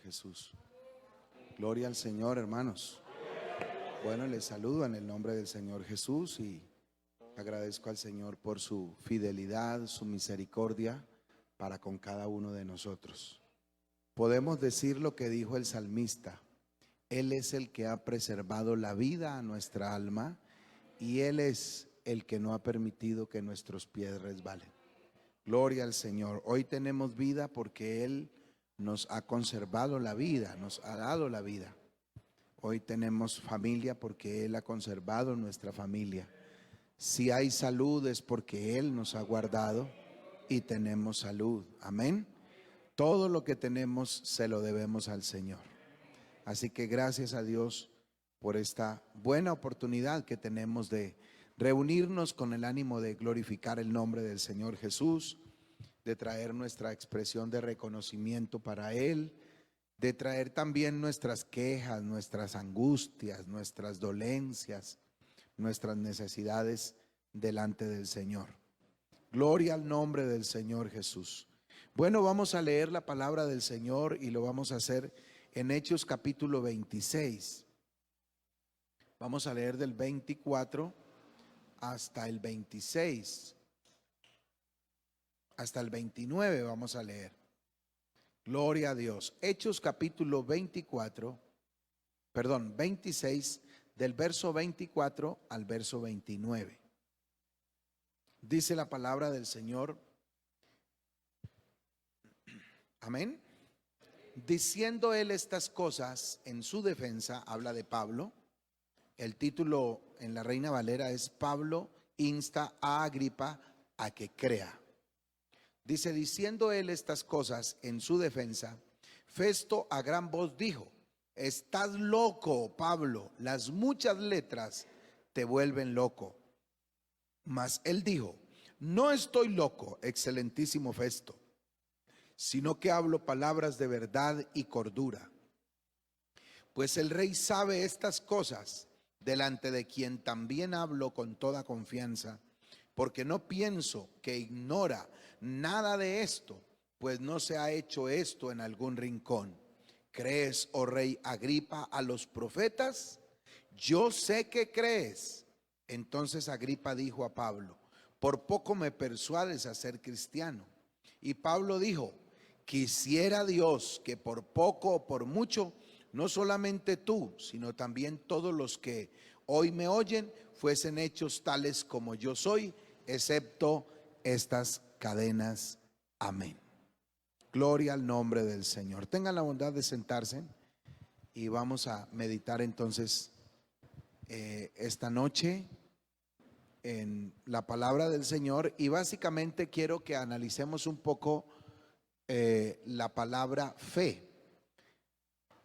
Jesús. Gloria al Señor, hermanos. Bueno, les saludo en el nombre del Señor Jesús y agradezco al Señor por su fidelidad, su misericordia para con cada uno de nosotros. Podemos decir lo que dijo el salmista: Él es el que ha preservado la vida a nuestra alma y Él es el que no ha permitido que nuestros pies resbalen. Gloria al Señor. Hoy tenemos vida porque Él nos ha conservado la vida, nos ha dado la vida. Hoy tenemos familia porque Él ha conservado nuestra familia. Si hay salud es porque Él nos ha guardado y tenemos salud. Amén. Todo lo que tenemos se lo debemos al Señor. Así que gracias a Dios por esta buena oportunidad que tenemos de reunirnos con el ánimo de glorificar el nombre del Señor Jesús, de traer nuestra expresión de reconocimiento para Él, de traer también nuestras quejas, nuestras angustias, nuestras dolencias, nuestras necesidades delante del Señor. Gloria al nombre del Señor Jesús. Bueno, vamos a leer la palabra del Señor y lo vamos a hacer en Hechos capítulo 26. Vamos a leer del 24 hasta el 26. Hasta el 29 vamos a leer. Gloria a Dios. Hechos capítulo 26, del verso 24 al verso 29. Dice la palabra del Señor. Amén. Diciendo él estas cosas en su defensa, habla de Pablo. El título en la Reina Valera es: Pablo insta a Agripa a que crea. Dice: diciendo él estas cosas en su defensa, Festo a gran voz dijo: estás loco, Pablo, las muchas letras te vuelven loco. Mas él dijo: no estoy loco, excelentísimo Festo, sino que hablo palabras de verdad y cordura. Pues el rey sabe estas cosas, delante de quien también hablo con toda confianza, porque no pienso que ignora nada de esto, pues no se ha hecho esto en algún rincón. ¿Crees, oh rey Agripa, a los profetas? Yo sé que crees. Entonces Agripa dijo a Pablo: por poco me persuades a ser cristiano. Y Pablo dijo: quisiera Dios que por poco o por mucho, no solamente tú, sino también todos los que hoy me oyen, fuesen hechos tales como yo soy, excepto estas cadenas. Amén. Gloria al nombre del Señor. Tengan la bondad de sentarse y vamos a meditar entonces esta noche en la palabra del Señor, y básicamente quiero que analicemos un poco la palabra fe.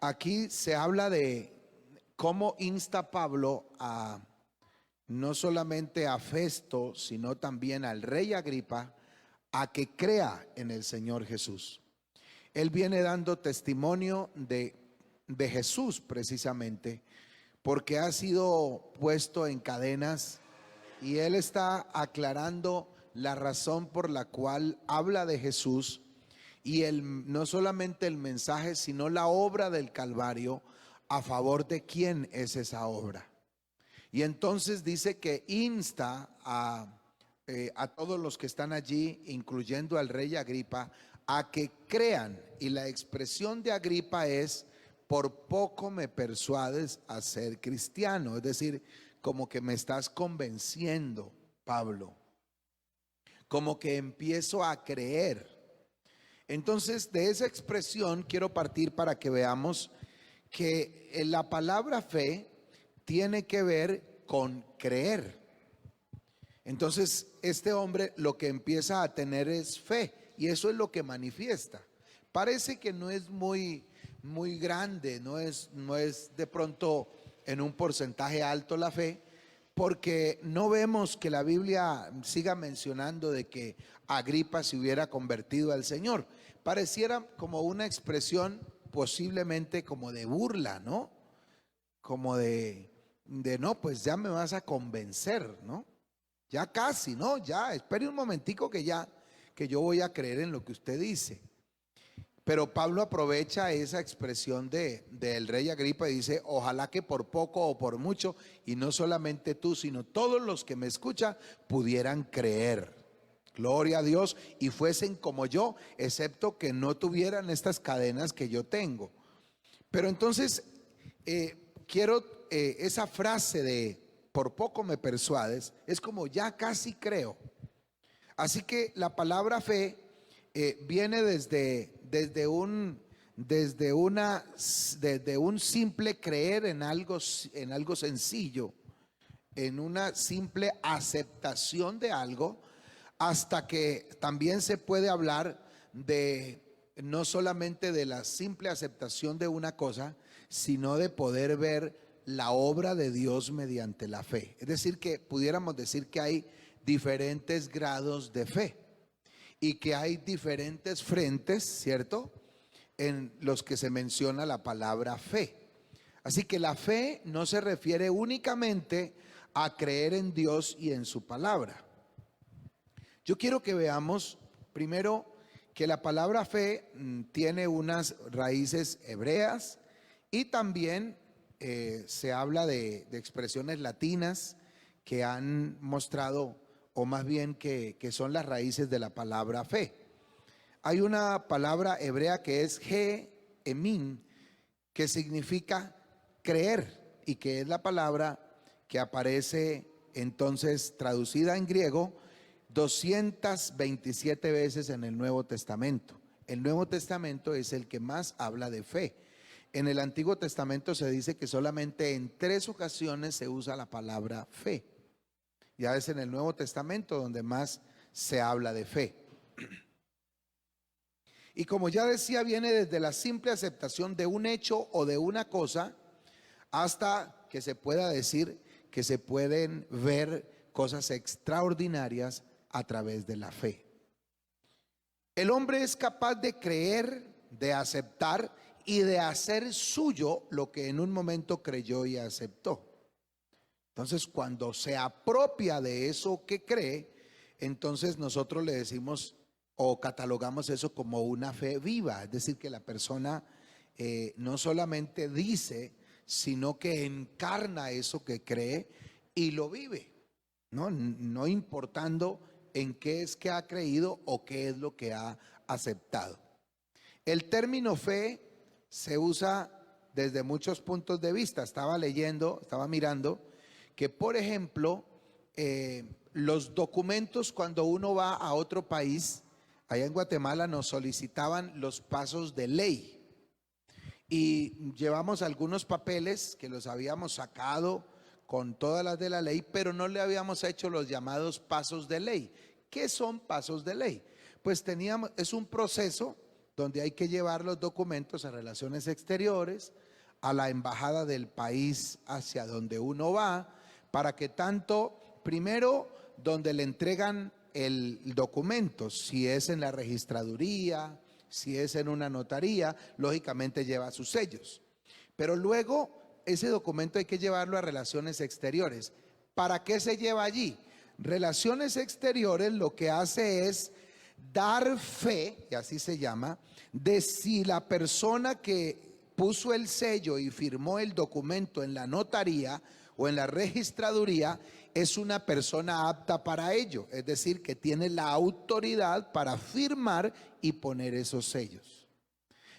Aquí se habla de cómo insta Pablo a no solamente a Festo, sino también al rey Agripa a que crea en el Señor Jesús. Él viene dando testimonio de Jesús precisamente porque ha sido puesto en cadenas, y él está aclarando la razón por la cual habla de Jesús y no solamente el mensaje, sino la obra del Calvario, a favor de quién es esa obra. Y entonces dice que insta a todos los que están allí, incluyendo al rey Agripa, a que crean. Y la expresión de Agripa es: por poco me persuades a ser cristiano. Es decir, como que me estás convenciendo, Pablo, como que empiezo a creer. Entonces, de esa expresión quiero partir para que veamos que la palabra fe tiene que ver con creer. Entonces, este hombre lo que empieza a tener es fe, y eso es lo que manifiesta. Parece que no es muy grande, no es de pronto en un porcentaje alto la fe, porque no vemos que la Biblia siga mencionando de que Agripa se hubiera convertido al Señor. Pareciera como una expresión posiblemente como de burla, ¿no? Como de no, pues ya me vas a convencer, ¿no? Ya casi, ¿no? Ya, espere un momentico que yo voy a creer en lo que usted dice. Pero Pablo aprovecha esa expresión del rey Agripa y dice, ojalá que por poco o por mucho, y no solamente tú, sino todos los que me escuchan pudieran creer. Gloria a Dios, y fuesen como yo, excepto que no tuvieran estas cadenas que yo tengo. Pero entonces, quiero esa frase de por poco me persuades, es como ya casi creo. Así que la palabra fe viene desde un simple creer en algo sencillo, en una simple aceptación de algo, hasta que también se puede hablar de no solamente de la simple aceptación de una cosa, sino de poder ver la obra de Dios mediante la fe. Es decir, que pudiéramos decir que hay diferentes grados de fe y que hay diferentes frentes, ¿cierto?, en los que se menciona la palabra fe. Así que la fe no se refiere únicamente a creer en Dios y en su palabra. Yo quiero que veamos primero que la palabra fe tiene unas raíces hebreas y también se habla de expresiones latinas que han mostrado, o más bien que son las raíces de la palabra fe. Hay una palabra hebrea que es emin, que significa creer, y que es la palabra que aparece entonces traducida en griego 227 veces en el Nuevo Testamento. El Nuevo Testamento es el que más habla de fe. En el Antiguo Testamento se dice que solamente en 3 ocasiones se usa la palabra fe. Ya es en el Nuevo Testamento donde más se habla de fe. Y como ya decía, viene desde la simple aceptación de un hecho o de una cosa hasta que se pueda decir que se pueden ver cosas extraordinarias a través de la fe. El hombre es capaz de creer, de aceptar y de hacer suyo lo que en un momento creyó y aceptó. Entonces, cuando se apropia de eso que cree, entonces nosotros le decimos o catalogamos eso como una fe viva. Es decir, que la persona no solamente dice, sino que encarna eso que cree y lo vive, no importando en qué es que ha creído o qué es lo que ha aceptado. El término fe se usa desde muchos puntos de vista. Estaba mirando que, por ejemplo, los documentos, cuando uno va a otro país, allá en Guatemala nos solicitaban los pasos de ley y llevamos algunos papeles que los habíamos sacado con todas las de la ley, pero no le habíamos hecho los llamados pasos de ley. ¿Qué son pasos de ley? Pues es un proceso donde hay que llevar los documentos a Relaciones Exteriores, a la embajada del país hacia donde uno va, para que tanto, primero, donde le entregan el documento, si es en la registraduría, si es en una notaría, lógicamente lleva sus sellos. Pero luego ese documento hay que llevarlo a Relaciones Exteriores. ¿Para qué se lleva allí? Relaciones Exteriores lo que hace es dar fe, y así se llama, de si la persona que puso el sello y firmó el documento en la notaría o en la registraduría es una persona apta para ello, es decir, que tiene la autoridad para firmar y poner esos sellos.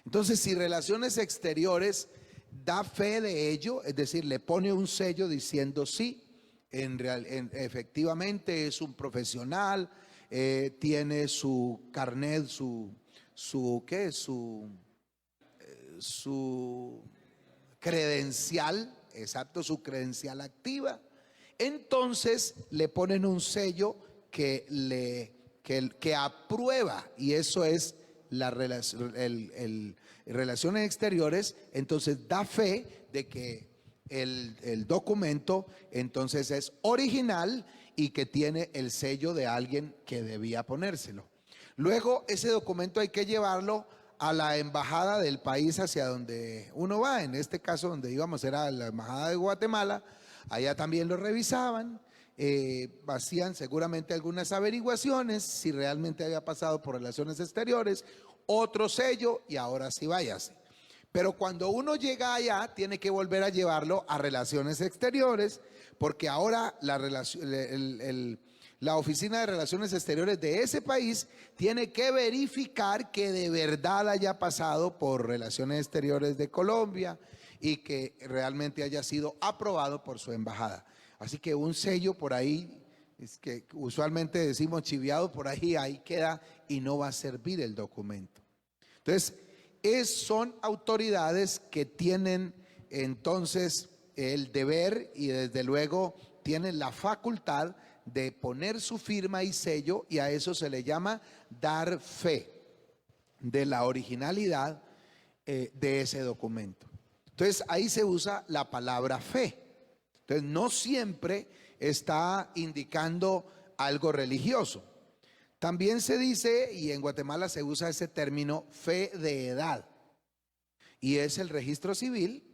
Entonces, si Relaciones Exteriores da fe de ello, es decir, le pone un sello diciendo sí, efectivamente es un profesional, tiene su carnet, su credencial, exacto, su credencial activa, entonces le ponen un sello que aprueba, y eso es Relaciones Exteriores. Entonces da fe de que el documento entonces es original y que tiene el sello de alguien que debía ponérselo. Luego ese documento hay que llevarlo a la embajada del país hacia donde uno va. En este caso, donde íbamos era la embajada de Guatemala. Allá también lo revisaban, hacían seguramente algunas averiguaciones si realmente había pasado por Relaciones Exteriores otro sello y ahora sí váyase. Pero cuando uno llega allá, tiene que volver a llevarlo a relaciones exteriores, porque ahora la Oficina de Relaciones Exteriores de ese país tiene que verificar que de verdad haya pasado por Relaciones Exteriores de Colombia y que realmente haya sido aprobado por su embajada. Así que un sello por ahí, es que usualmente decimos chiviado, por ahí queda y no va a servir el documento. Entonces, son autoridades que tienen entonces el deber y desde luego tienen la facultad de poner su firma y sello, y a eso se le llama dar fe de la originalidad de ese documento. Entonces ahí se usa la palabra fe. Entonces no siempre está indicando algo religioso. También se dice, y en Guatemala se usa ese término, fe de edad. Y es el registro civil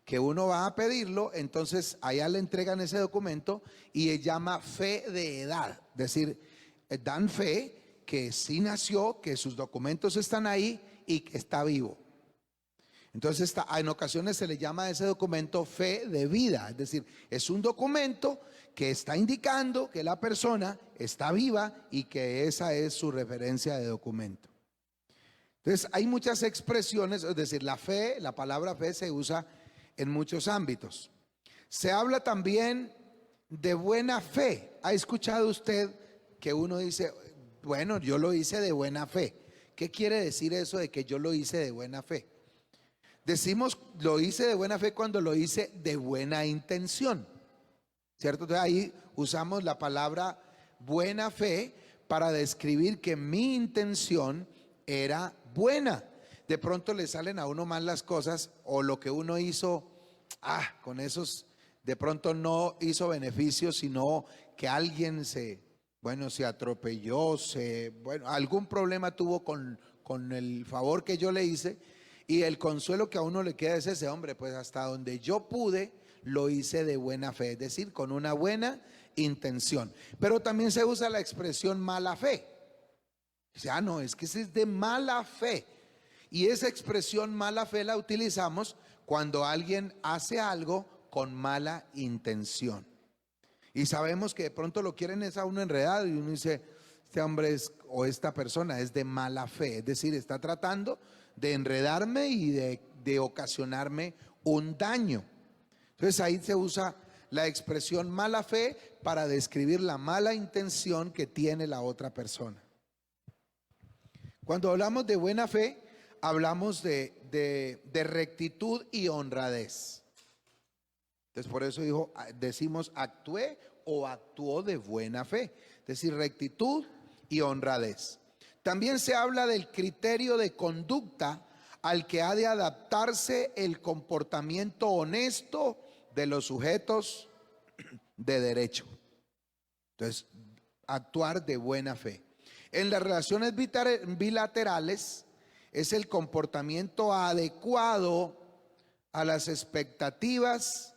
que uno va a pedirlo, entonces allá le entregan ese documento y se llama fe de edad. Es decir, dan fe que sí nació, que sus documentos están ahí y que está vivo. Entonces en ocasiones se le llama a ese documento fe de vida. Es decir, es un documento que está indicando que la persona está viva y que esa es su referencia de documento. Entonces hay muchas expresiones, es decir, la fe, la palabra fe se usa en muchos ámbitos. Se habla también de buena fe. ¿Ha escuchado usted que uno dice, bueno, yo lo hice de buena fe? ¿Qué quiere decir eso de que yo lo hice de buena fe? Decimos, lo hice de buena fe cuando lo hice de buena intención, ¿cierto? Entonces ahí usamos la palabra buena fe para describir que mi intención era buena. De pronto le salen a uno mal las cosas, o lo que uno hizo, con esos, de pronto no hizo beneficio, sino que alguien se atropelló, algún problema tuvo con el favor que yo le hice, y el consuelo que a uno le queda es ese: hombre, pues hasta donde yo pude, lo hice de buena fe, es decir, con una buena intención. Pero también se usa la expresión mala fe. Dice, no, es que ese es de mala fe. Y esa expresión mala fe la utilizamos cuando alguien hace algo con mala intención. Y sabemos que de pronto lo quieren es a uno enredado y uno dice, este hombre o esta persona es de mala fe. Es decir, está tratando de enredarme y de ocasionarme un daño. Entonces ahí se usa la expresión mala fe para describir la mala intención que tiene la otra persona. Cuando hablamos de buena fe, hablamos de rectitud y honradez. Entonces por eso decimos actué o actuó de buena fe. Es decir, rectitud y honradez. También se habla del criterio de conducta al que ha de adaptarse el comportamiento honesto de los sujetos de derecho. Entonces, actuar de buena fe. En las relaciones bilaterales es el comportamiento adecuado a las expectativas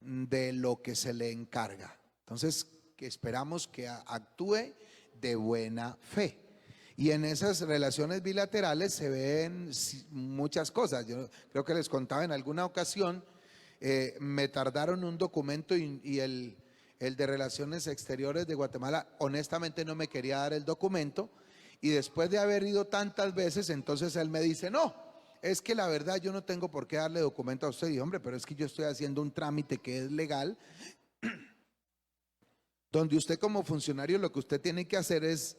de lo que se le encarga. Entonces, que esperamos que actúe de buena fe. Y en esas relaciones bilaterales se ven muchas cosas. Yo creo que les contaba en alguna ocasión, me tardaron un documento y el de Relaciones Exteriores de Guatemala honestamente no me quería dar el documento, y después de haber ido tantas veces, entonces él me dice, no, es que la verdad yo no tengo por qué darle documento a usted. Y hombre, pero es que yo estoy haciendo un trámite que es legal, donde usted como funcionario lo que usted tiene que hacer es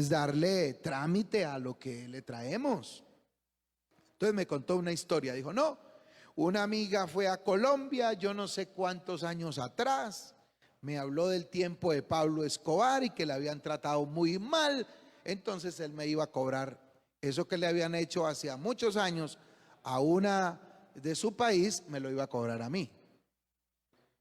darle trámite a lo que le traemos. Entonces me contó una historia, dijo, no, una amiga fue a Colombia, yo no sé cuántos años atrás, me habló del tiempo de Pablo Escobar y que le habían tratado muy mal, entonces él me iba a cobrar eso que le habían hecho hacía muchos años a una de su país, me lo iba a cobrar a mí.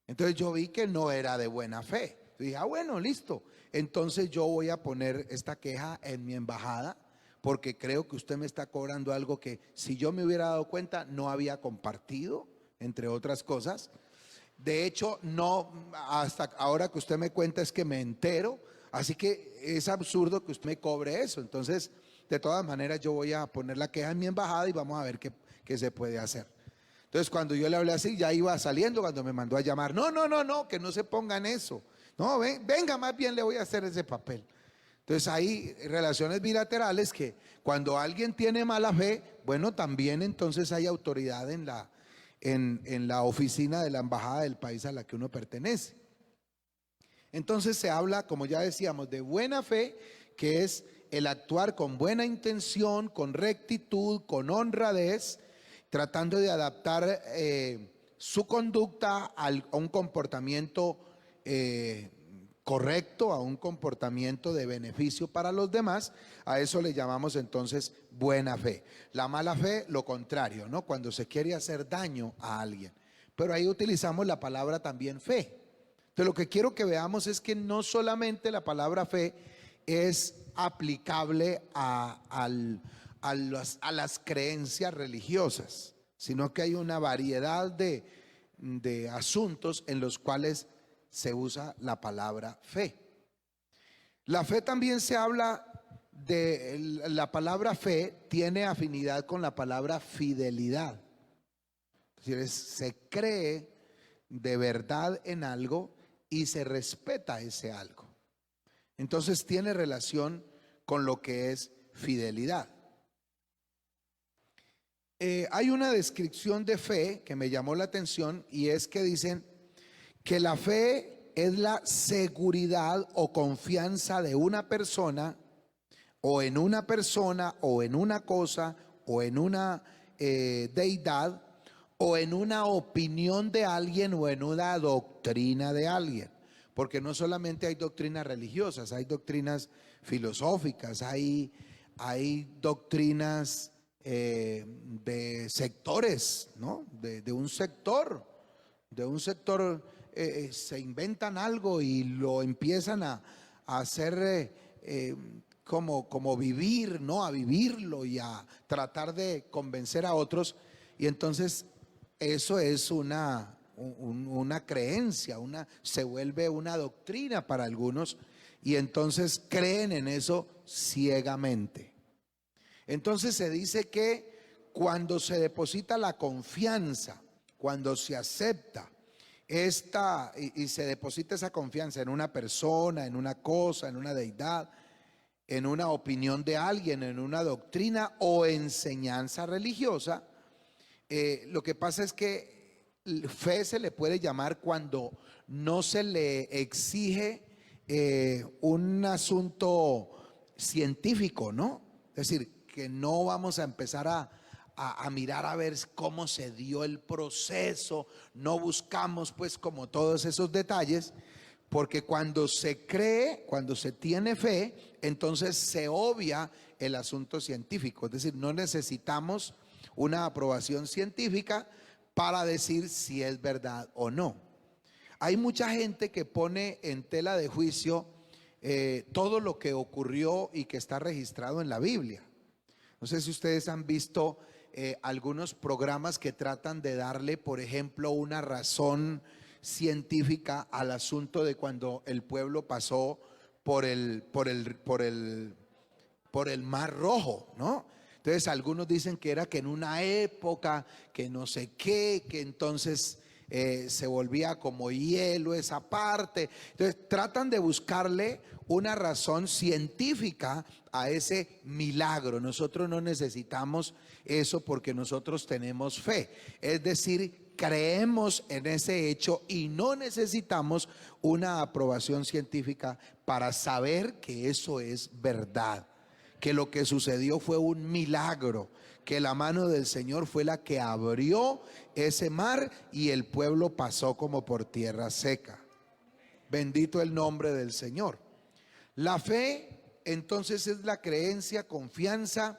Entonces yo vi que no era de buena fe. Dije, bueno, listo. Entonces yo voy a poner esta queja en mi embajada, porque creo que usted me está cobrando algo que, si yo me hubiera dado cuenta, no había compartido, entre otras cosas. De hecho, no, hasta ahora que usted me cuenta es que me entero. Así que es absurdo que usted me cobre eso. Entonces de todas maneras yo voy a poner la queja en mi embajada y vamos a ver qué se puede hacer. Entonces cuando yo le hablé así, ya iba saliendo cuando me mandó a llamar. No, que no se pongan eso. No, venga, más bien le voy a hacer ese papel. Entonces hay relaciones bilaterales que cuando alguien tiene mala fe, bueno, también entonces hay autoridad en la oficina de la embajada del país a la que uno pertenece. Entonces se habla, como ya decíamos, de buena fe, que es el actuar con buena intención, con rectitud, con honradez, tratando de adaptar su conducta a un comportamiento correcto, a un comportamiento de beneficio para los demás. A eso le llamamos entonces buena fe. La mala fe, lo contrario, ¿no? Cuando se quiere hacer daño a alguien. Pero ahí utilizamos la palabra también fe. Entonces lo que quiero que veamos es que no solamente la palabra fe es aplicable a las creencias religiosas, sino que hay una variedad de asuntos en los cuales se usa la palabra fe. La fe también se habla la palabra fe tiene afinidad con la palabra fidelidad. Es decir, se cree de verdad en algo y se respeta ese algo. Entonces tiene relación con lo que es fidelidad. Hay una descripción de fe que me llamó la atención y es que dicen que la fe es la seguridad o confianza de una persona o en una persona o en una cosa o en una deidad o en una opinión de alguien o en una doctrina de alguien. Porque no solamente hay doctrinas religiosas, hay doctrinas filosóficas, hay doctrinas de sectores, ¿no? De un sector se inventan algo y lo empiezan a hacer como vivir, ¿no? A vivirlo y a tratar de convencer a otros. Y entonces eso es una creencia, se vuelve una doctrina para algunos y entonces creen en eso ciegamente. Entonces se dice que cuando se deposita la confianza, cuando se acepta y se deposita esa confianza en una persona, en una cosa, en una deidad, en una opinión de alguien, en una doctrina o enseñanza religiosa, lo que pasa es que fe se le puede llamar cuando no se le exige un asunto científico, ¿no? Es decir, que no vamos a empezar a mirar a ver cómo se dio el proceso, no buscamos pues como todos esos detalles, porque cuando se cree, cuando se tiene fe, entonces se obvia el asunto científico, es decir, no necesitamos una aprobación científica para decir si es verdad o no. Hay mucha gente que pone en tela de juicio todo lo que ocurrió y que está registrado en la Biblia. No sé si ustedes han visto algunos programas que tratan de darle, por ejemplo, una razón científica al asunto de cuando el pueblo pasó por el Mar Rojo, ¿no? Entonces algunos dicen que era que en una época que no sé qué, que entonces se volvía como hielo esa parte. Entonces tratan de buscarle una razón científica a ese milagro. Nosotros no necesitamos eso porque nosotros tenemos fe. Es decir, creemos en ese hecho y no necesitamos una aprobación científica para saber que eso es verdad, que lo que sucedió fue un milagro, que la mano del Señor fue la que abrió ese mar y el pueblo pasó como por tierra seca. Bendito el nombre del Señor. La fe entonces es la creencia, confianza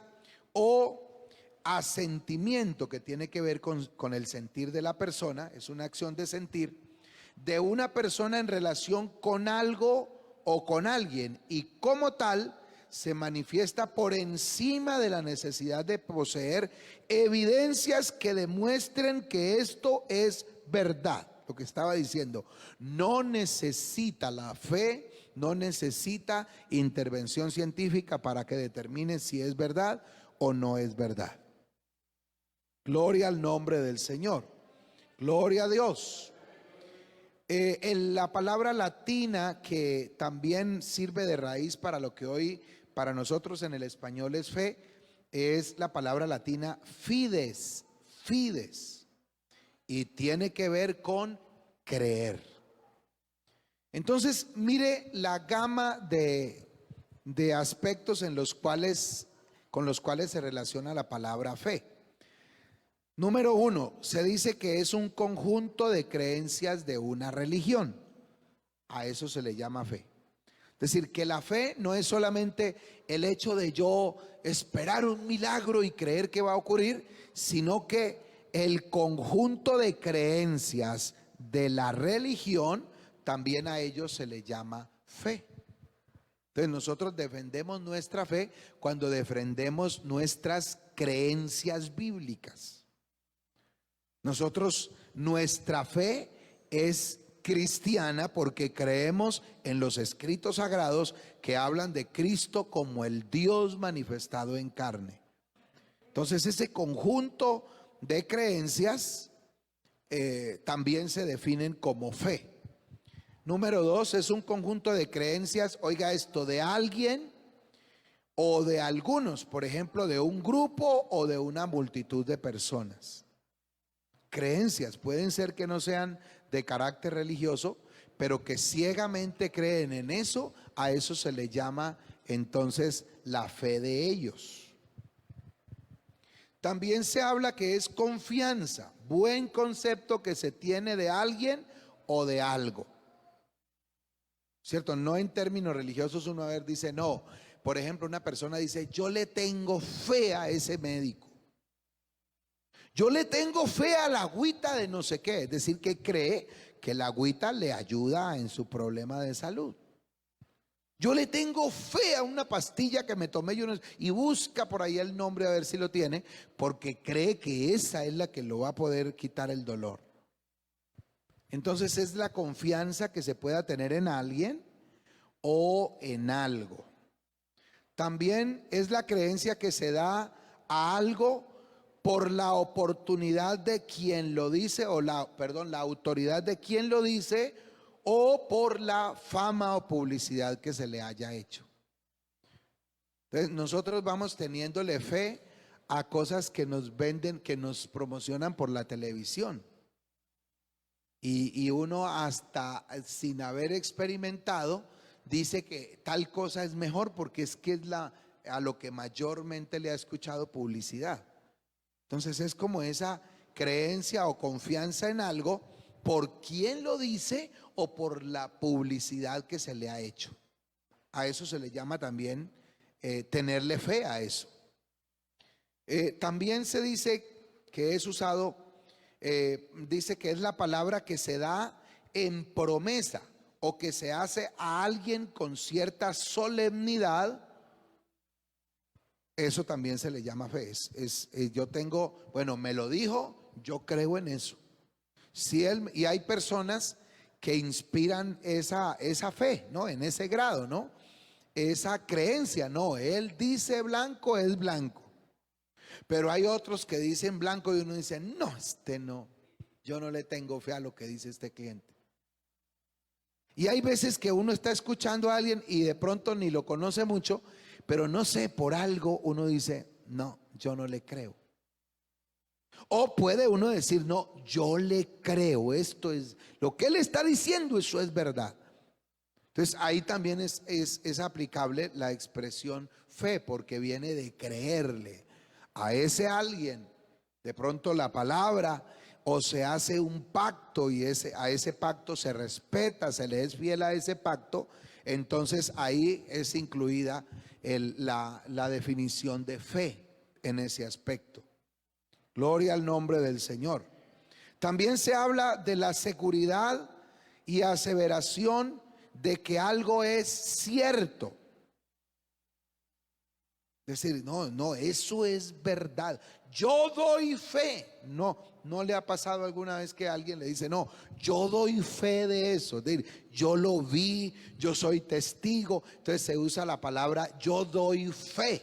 o asentimiento que tiene que ver con el sentir de la persona, es una acción de sentir, de una persona en relación con algo o con alguien y como tal se manifiesta por encima de la necesidad de poseer evidencias que demuestren que esto es verdad. lo que estaba diciendo. No necesita la fe, no necesita intervención científica para que determine si es verdad o no es verdad. Gloria al nombre del Señor. Gloria a Dios. En la palabra latina que también sirve de raíz para lo que hoy para nosotros en el español es fe, es la palabra latina fides, fides, y tiene que ver con creer. Entonces, mire la gama de aspectos con los cuales se relaciona la palabra fe. Número uno, se dice que es un conjunto de creencias de una religión. A eso se le llama fe. Es decir, que la fe no es solamente el hecho de yo esperar un milagro y creer que va a ocurrir, sino que el conjunto de creencias de la religión, también a ellos se le llama fe. Entonces nosotros defendemos nuestra fe cuando defendemos nuestras creencias bíblicas. Nuestra fe es cristiana porque creemos en los escritos sagrados que hablan de Cristo como el Dios manifestado en carne. Entonces ese conjunto de creencias también se definen como fe. Número dos, es un conjunto de creencias, oiga esto, de alguien o de algunos, por ejemplo, de un grupo o de una multitud de personas. Creencias pueden ser que no sean de carácter religioso, pero que ciegamente creen en eso, a eso se le llama entonces la fe de ellos. También se habla que es confianza, buen concepto que se tiene de alguien o de algo. ¿Cierto? No en términos religiosos uno dice no. Por ejemplo, una persona dice, yo le tengo fe a ese médico. Yo le tengo fe a la agüita de no sé qué, es decir, que cree que la agüita le ayuda en su problema de salud. Yo le tengo fe a una pastilla que me tomé y busca por ahí el nombre a ver si lo tiene, porque cree que esa es la que lo va a poder quitar el dolor. Entonces es la confianza que se pueda tener en alguien o en algo. También es la creencia que se da a algo por la oportunidad de quien lo dice, la autoridad de quien lo dice, o por la fama o publicidad que se le haya hecho. Entonces nosotros vamos teniéndole fe a cosas que nos venden, que nos promocionan por la televisión. Y uno hasta sin haber experimentado dice que tal cosa es mejor porque es que es a lo que mayormente le ha escuchado publicidad. Entonces es como esa creencia o confianza en algo por quien lo dice o por la publicidad que se le ha hecho. A eso se le llama también tenerle fe a eso. También se dice que es usado, dice que es la palabra que se da en promesa o que se hace a alguien con cierta solemnidad. Eso también se le llama fe. Yo tengo, bueno, me lo dijo, yo creo en eso. Y hay personas que inspiran esa fe, ¿no? En ese grado, ¿no? Esa creencia, no, él dice blanco, es blanco. Pero hay otros que dicen blanco y uno dice, no, no, yo no le tengo fe a lo que dice este cliente. Y hay veces que uno está escuchando a alguien y de pronto ni lo conoce mucho, pero no sé, por algo uno dice, no, yo no le creo. O puede uno decir, no, yo le creo, esto es, lo que él está diciendo, eso es verdad. Entonces ahí también es aplicable la expresión fe, porque viene de creerle a ese alguien, de pronto la palabra, o se hace un pacto y a ese pacto se respeta, se le es fiel a ese pacto, entonces ahí es incluida la definición de fe en ese aspecto. Gloria al nombre del Señor. También se habla de la seguridad y aseveración de que algo es cierto. Decir, no, no, eso es verdad. Yo doy fe. No, no le ha pasado alguna vez que alguien le dice, no, yo doy fe de eso. Es decir, yo lo vi, yo soy testigo. Entonces se usa la palabra yo doy fe.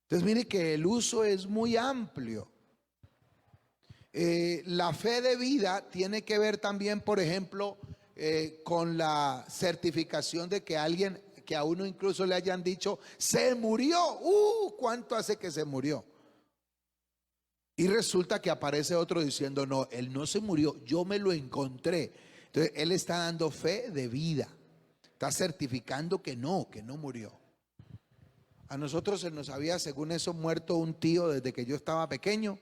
Entonces mire que el uso es muy amplio. La fe de vida tiene que ver también, por ejemplo, con la certificación de que alguien, que a uno incluso le hayan dicho, se murió. ¿Cuánto hace que se murió? Y resulta que aparece otro diciendo, no, él no se murió, yo me lo encontré. Entonces él está dando fe de vida, está certificando que no murió. A nosotros se nos había, según eso, muerto un tío desde que yo estaba pequeño.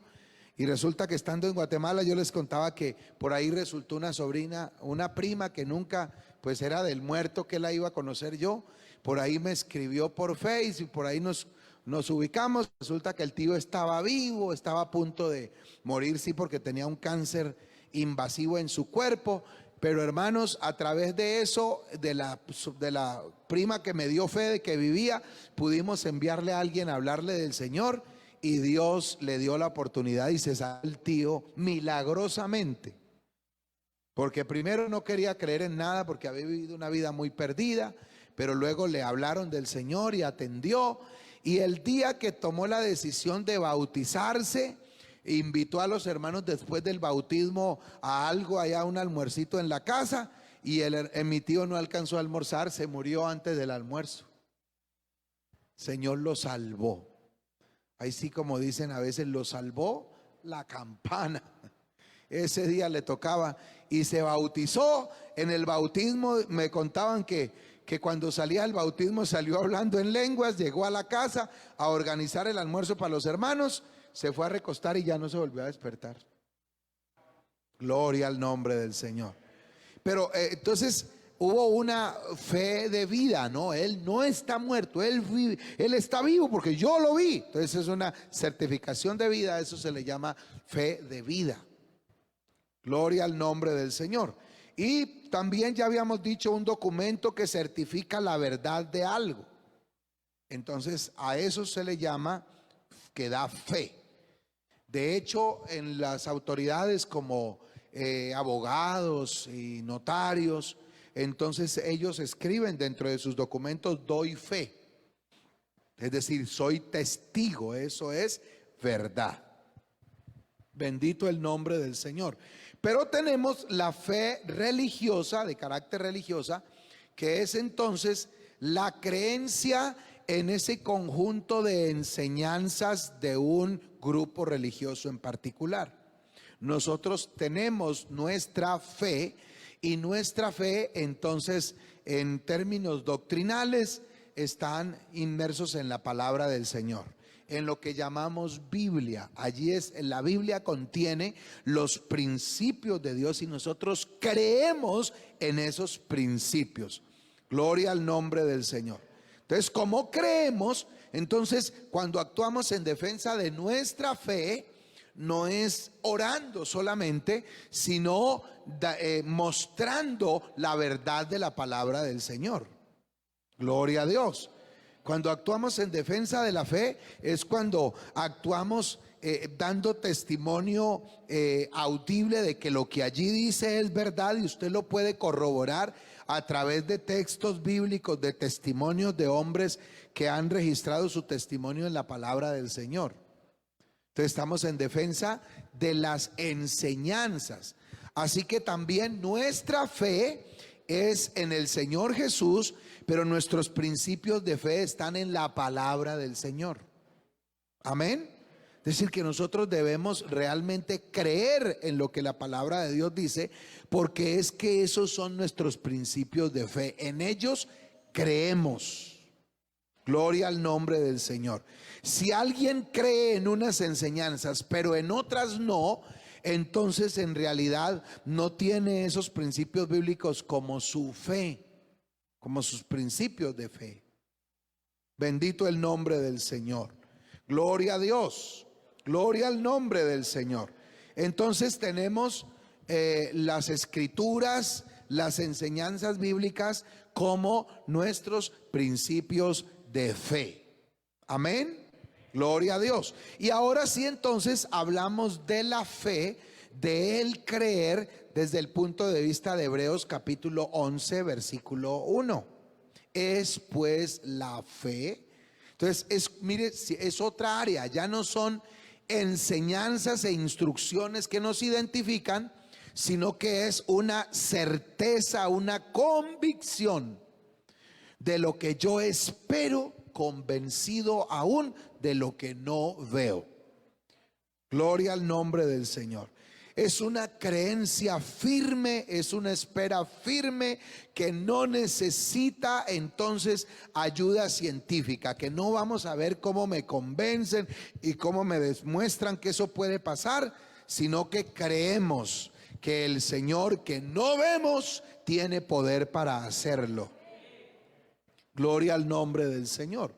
Y resulta que estando en Guatemala yo les contaba que por ahí resultó una sobrina, una prima que nunca, pues era del muerto, que la iba a conocer yo. Por ahí me escribió por Facebook y por ahí nos ubicamos. Resulta que el tío estaba vivo, estaba a punto de morir, sí, porque tenía un cáncer invasivo en su cuerpo. Pero hermanos, a través de eso, de la prima que me dio fe de que vivía, pudimos enviarle a alguien a hablarle del Señor. Y Dios le dio la oportunidad y se salió el tío milagrosamente. Porque primero no quería creer en nada porque había vivido una vida muy perdida, pero luego le hablaron del Señor y atendió. Y el día que tomó la decisión de bautizarse, invitó a los hermanos después del bautismo a algo, allá un almuercito en la casa. Y mi tío no alcanzó a almorzar, se murió antes del almuerzo. Señor lo salvó. Ahí sí, como dicen a veces, lo salvó la campana. Ese día le tocaba y se bautizó. En el bautismo me contaban que cuando salía del bautismo salió hablando en lenguas, llegó a la casa a organizar el almuerzo para los hermanos, se fue a recostar y ya no se volvió a despertar. Gloria al nombre del Señor. Pero entonces hubo una fe de vida, ¿no? Él no está muerto, él vive, él está vivo porque yo lo vi. Entonces es una certificación de vida, eso se le llama fe de vida. Gloria al nombre del Señor. Y también ya habíamos dicho un documento que certifica la verdad de algo. Entonces a eso se le llama que da fe. De hecho, en las autoridades como abogados y notarios, entonces ellos escriben dentro de sus documentos doy fe, es decir, soy testigo, eso es verdad. Bendito el nombre del Señor. Pero tenemos la fe religiosa, de carácter religiosa, que es entonces la creencia en ese conjunto de enseñanzas de un grupo religioso en particular. Nosotros tenemos nuestra fe. Y nuestra fe, entonces, en términos doctrinales, están inmersos en la palabra del Señor, en lo que llamamos Biblia. Allí la Biblia contiene los principios de Dios y nosotros creemos en esos principios. Gloria al nombre del Señor. Entonces, como creemos, entonces, cuando actuamos en defensa de nuestra fe, no es orando solamente, sino mostrando la verdad de la palabra del Señor. Gloria a Dios. Cuando actuamos en defensa de la fe es cuando actuamos dando testimonio audible de que lo que allí dice es verdad, y usted lo puede corroborar a través de textos bíblicos, de testimonios de hombres que han registrado su testimonio en la palabra del Señor. Entonces estamos en defensa de las enseñanzas. Así que también nuestra fe es en el Señor Jesús, pero nuestros principios de fe están en la palabra del Señor. Amén. Es decir, que nosotros debemos realmente creer en lo que la palabra de Dios dice, porque es que esos son nuestros principios de fe. En ellos creemos. Gloria al nombre del Señor. Si alguien cree en unas enseñanzas, pero en otras no, entonces en realidad no tiene esos principios bíblicos como su fe, como sus principios de fe. Bendito el nombre del Señor. Gloria a Dios. Gloria al nombre del Señor. Entonces tenemos las escrituras, las enseñanzas bíblicas como nuestros principios de fe. Amén. Gloria a Dios. Y ahora sí, entonces hablamos de la fe, de el creer, desde el punto de vista de Hebreos capítulo 11, versículo 1. Es pues la fe. Entonces, mire, es otra área, ya no son enseñanzas e instrucciones que nos identifican, sino que es una certeza, una convicción de lo que yo espero, convencido aún de lo que no veo. Gloria al nombre del Señor. Es una creencia firme, es una espera firme que no necesita entonces ayuda científica, que no vamos a ver cómo me convencen y cómo me demuestran que eso puede pasar, sino que creemos que el Señor que no vemos tiene poder para hacerlo. Gloria al nombre del Señor.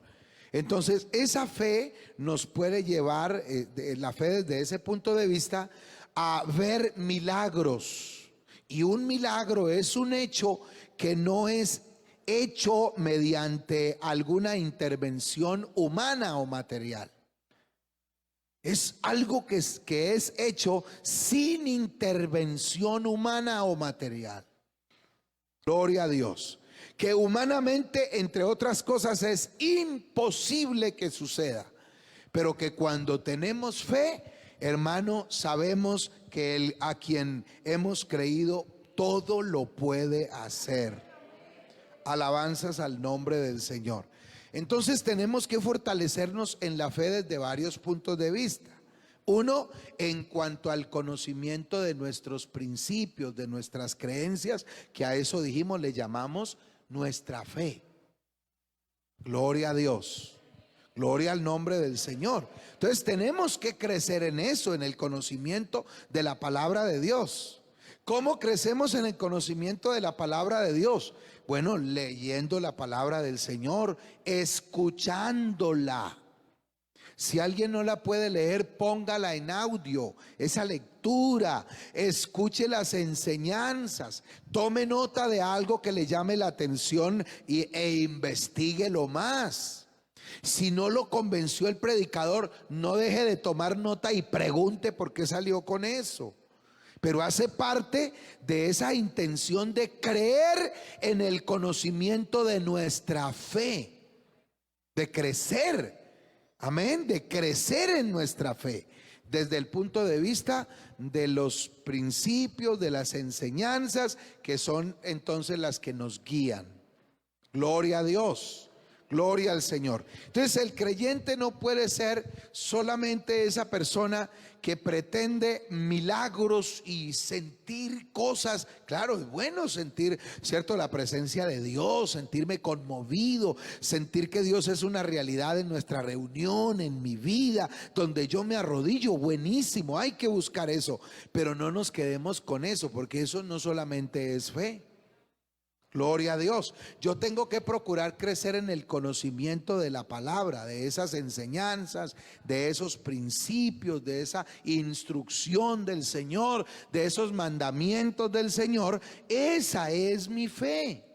Entonces esa fe nos puede llevar, la fe desde ese punto de vista, a ver milagros. Y un milagro es un hecho que no es hecho mediante alguna intervención humana o material. Es algo que es hecho sin intervención humana o material. Gloria a Dios. Que humanamente, entre otras cosas, es imposible que suceda, pero que cuando tenemos fe, hermano, sabemos que a quien hemos creído todo lo puede hacer. Alabanzas al nombre del Señor. Entonces tenemos que fortalecernos en la fe desde varios puntos de vista. Uno, en cuanto al conocimiento de nuestros principios, de nuestras creencias, que a eso dijimos, le llamamos nuestra fe. Gloria a Dios. Gloria al nombre del Señor. Entonces tenemos que crecer en eso, en el conocimiento de la palabra de Dios. ¿Cómo crecemos en el conocimiento de la palabra de Dios? Bueno, leyendo la palabra del Señor, escuchándola. Si alguien no la puede leer, póngala en audio, esa lectura, escuche las enseñanzas, tome nota de algo que le llame la atención e investíguelo más. Si no lo convenció el predicador, no deje de tomar nota y pregunte por qué salió con eso. Pero hace parte de esa intención de creer en el conocimiento de nuestra fe, de crecer. Amén, de crecer en nuestra fe desde el punto de vista de los principios, de las enseñanzas que son entonces las que nos guían. Gloria a Dios. Gloria al Señor. Entonces el creyente no puede ser solamente esa persona que pretende milagros y sentir cosas. Claro, es bueno sentir, ¿cierto?, la presencia de Dios, sentirme conmovido, sentir que Dios es una realidad en nuestra reunión, en mi vida, donde yo me arrodillo. Buenísimo, hay que buscar eso, pero no nos quedemos con eso, porque eso no solamente es fe. Gloria a Dios. Yo tengo que procurar crecer en el conocimiento de la palabra, de esas enseñanzas, de esos principios, de esa instrucción del Señor, de esos mandamientos del Señor. Esa es mi fe.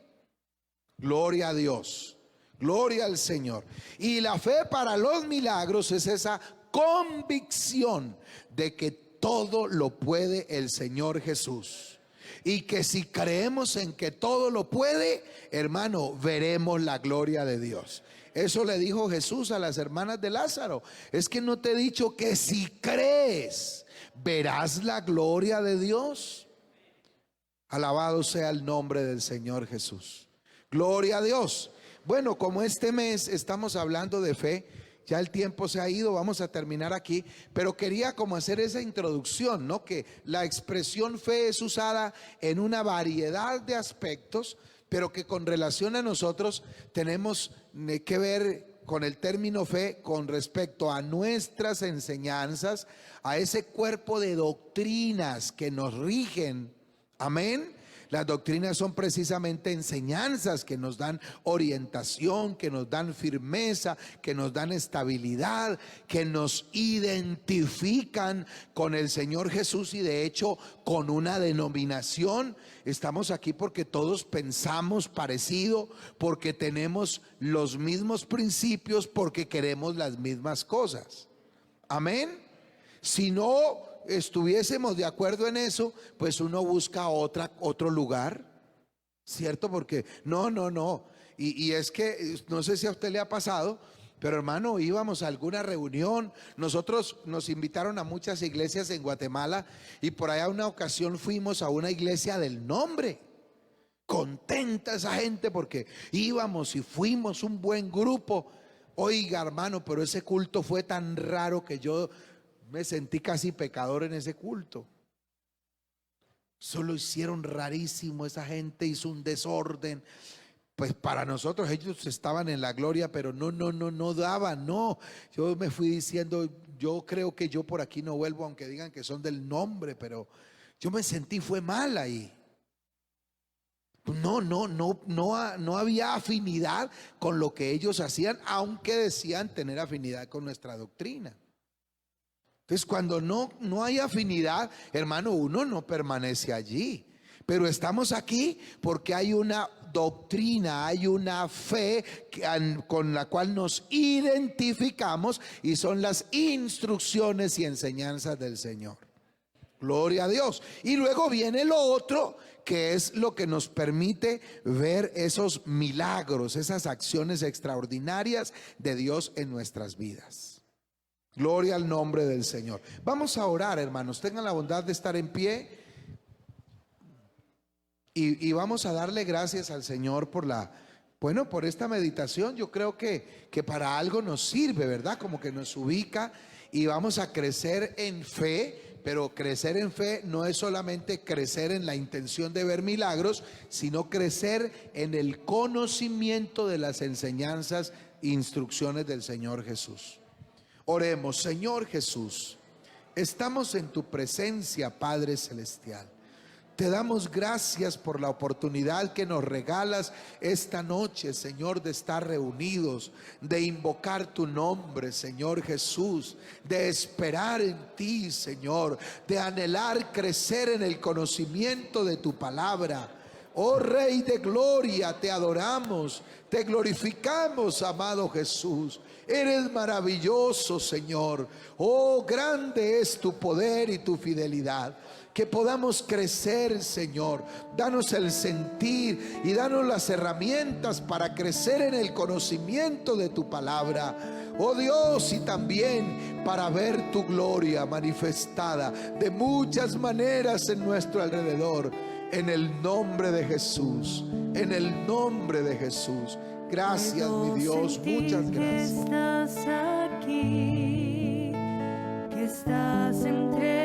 Gloria a Dios. Gloria al Señor. Y la fe para los milagros es esa convicción de que todo lo puede el Señor Jesús. Y que si creemos en que todo lo puede, hermano, veremos la gloria de Dios. Eso le dijo Jesús a las hermanas de Lázaro. Es que no te he dicho que si crees, verás la gloria de Dios. Alabado sea el nombre del Señor Jesús. Gloria a Dios. Bueno, como este mes estamos hablando de fe, ya el tiempo se ha ido, vamos a terminar aquí, pero quería como hacer esa introducción, ¿no? Que la expresión fe es usada en una variedad de aspectos, pero que con relación a nosotros tenemos que ver con el término fe con respecto a nuestras enseñanzas, a ese cuerpo de doctrinas que nos rigen. Amén. Las doctrinas son precisamente enseñanzas que nos dan orientación, que nos dan firmeza, que nos dan estabilidad, que nos identifican con el Señor Jesús y de hecho con una denominación. Estamos aquí porque todos pensamos parecido, porque tenemos los mismos principios, porque queremos las mismas cosas. Amén. Si no estuviésemos de acuerdo en eso, pues uno busca otro lugar, ¿cierto? Porque no. Y es que no sé si a usted le ha pasado, pero hermano, íbamos a alguna reunión. Nosotros nos invitaron a muchas iglesias en Guatemala y por allá una ocasión fuimos a una iglesia del Nombre. Contenta esa gente porque íbamos y fuimos un buen grupo. Oiga, hermano, pero ese culto fue tan raro que yo me sentí casi pecador en ese culto. Solo hicieron rarísimo, esa gente hizo un desorden. Pues para nosotros ellos estaban en la gloria, pero no daban, no. Yo me fui diciendo, yo creo que yo por aquí no vuelvo, aunque digan que son del Nombre, pero yo me sentí fue mal ahí. No había afinidad con lo que ellos hacían, aunque decían tener afinidad con nuestra doctrina. Entonces, cuando no hay afinidad, hermano, uno no permanece allí. Pero estamos aquí porque hay una doctrina, hay una fe con la cual nos identificamos y son las instrucciones y enseñanzas del Señor. Gloria a Dios. Y luego viene lo otro, que es lo que nos permite ver esos milagros, esas acciones extraordinarias de Dios en nuestras vidas. Gloria al nombre del Señor. Vamos a orar, hermanos. Tengan la bondad de estar en pie. Y vamos a darle gracias al Señor por esta meditación. Yo creo que para algo nos sirve, ¿verdad? Como que nos ubica y vamos a crecer en fe. Pero crecer en fe no es solamente crecer en la intención de ver milagros, sino crecer en el conocimiento de las enseñanzas e instrucciones del Señor Jesús. Oremos. Señor Jesús, estamos en tu presencia, Padre Celestial. Te damos gracias por la oportunidad que nos regalas esta noche, Señor, de estar reunidos, de invocar tu nombre, Señor Jesús, de esperar en ti, Señor, de anhelar crecer en el conocimiento de tu palabra. Oh Rey de gloria, te adoramos, te glorificamos, amado Jesús. Eres maravilloso, Señor. Oh, grande es tu poder y tu fidelidad. Que podamos crecer, Señor. Danos el sentir y danos las herramientas para crecer en el conocimiento de tu palabra, oh Dios, y también para ver tu gloria manifestada de muchas maneras en nuestro alrededor. En el nombre de Jesús, en el nombre de Jesús. Gracias, mi Dios, muchas gracias. Que estás aquí, que estás entre